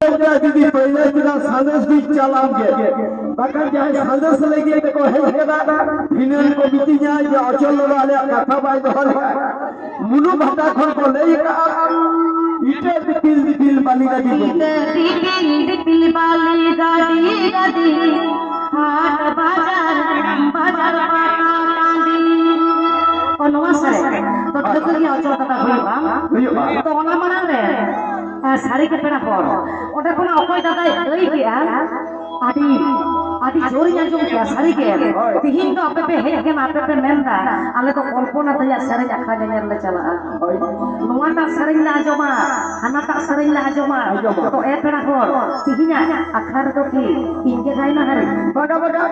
दीदी पहले बिना संदेश भी चलाम के बाकन जाए संदेश लेके देखो है केदा फिनल को बीतिया जे अचल वाले कथा बाय दहल मुनु भटा खन को ले का इटे दिल बाली गाड़ी दिल बाली गाड़ी हाट बाजार बाजार पाटा कांदी ओनवा सरे तो ठक की अचल कथा होइबा तो ओना माना रे साड़ी के पेड़ा पर ओटा कोना अकय दादा एई के आदि आदि जोरी आजम के साड़ी के तिहिन तो आपे पे हे के आपे पे मेनदा आले तो कल्पना तया साड़ी आखा जनेर ले चला नोवाटा साड़ी ला आजमा हानाटा साड़ी ला आजमा तो ए पेड़ा पर तिहिना आखार तो की इनके गायना हरे बगा बगा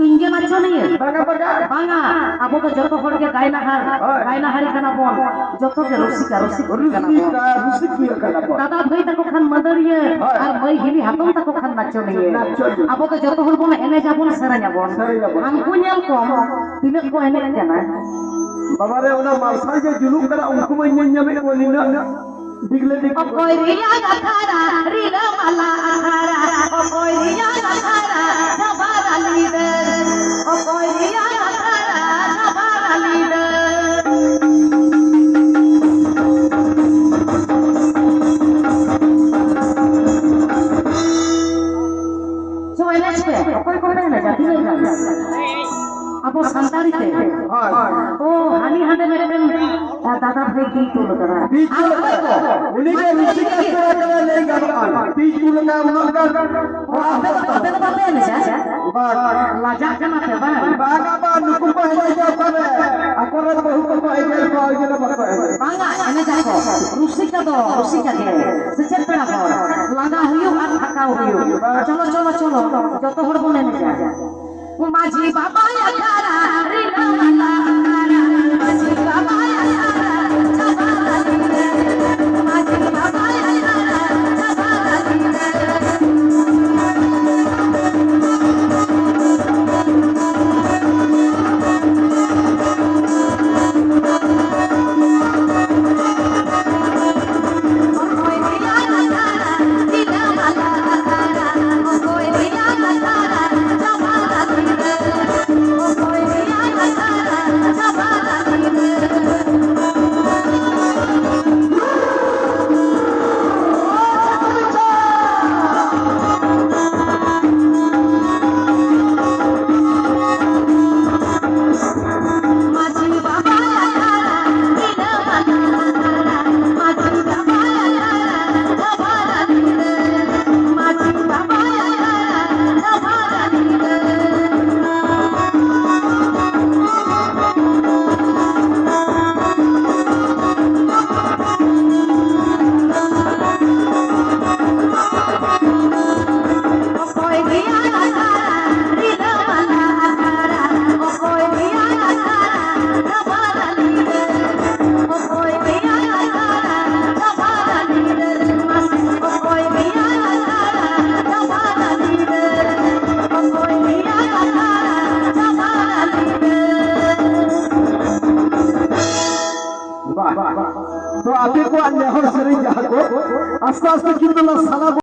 इनके नाचो नहीं बगा बगा बांगा अब तो जतो हर के गायना हरे कना बोल जतो के रसिका कना बोल दादा भाई तको खान मदरिए और भाई हिली हातम तको खान नाचो नहीं अब तो जतो हर बोल एने जाबोन सरा जाबोन हमको नेल कम तिने को एने जाना बाबा रे ओना मालसाल जे जुलुम करा उनको में न्यामे बोली ना दिगले दिग कोई रिया अखारा रीला माला अखारा कोई रिया अखारा सवारा लीडर कोई रिया अखारा सवारा लीडर so elespe कोई कोई ना जाती है अब संतारी थे ओ हानि हंडे मेरे में दादा भाई की तो लगा उन्हीं के ऋषि का सेवा करने ले गया बीच में लगा उनका अबे बाबे ने जा लाजा कना थे बागा बा नुकुम को है जो पर अकोरत बहु को है जो ना बता बांगा एने जाको ऋषि का के सचेत पड़ा को लगा हुई और थका हुई चलो चलो चलो जतो हर बोले ने जा माझी बाबा अखारा रीना माला अखारा माझी बाबा अखारा सवारा लीडर माझी बाबा अखारा सवारा लीडर कोई रिया अखारा रीना माला अखारा कोई रिया अखारा सवारा तो आपको अन्य हर सरी जहाँ को आस्ते आस्ते कितना साला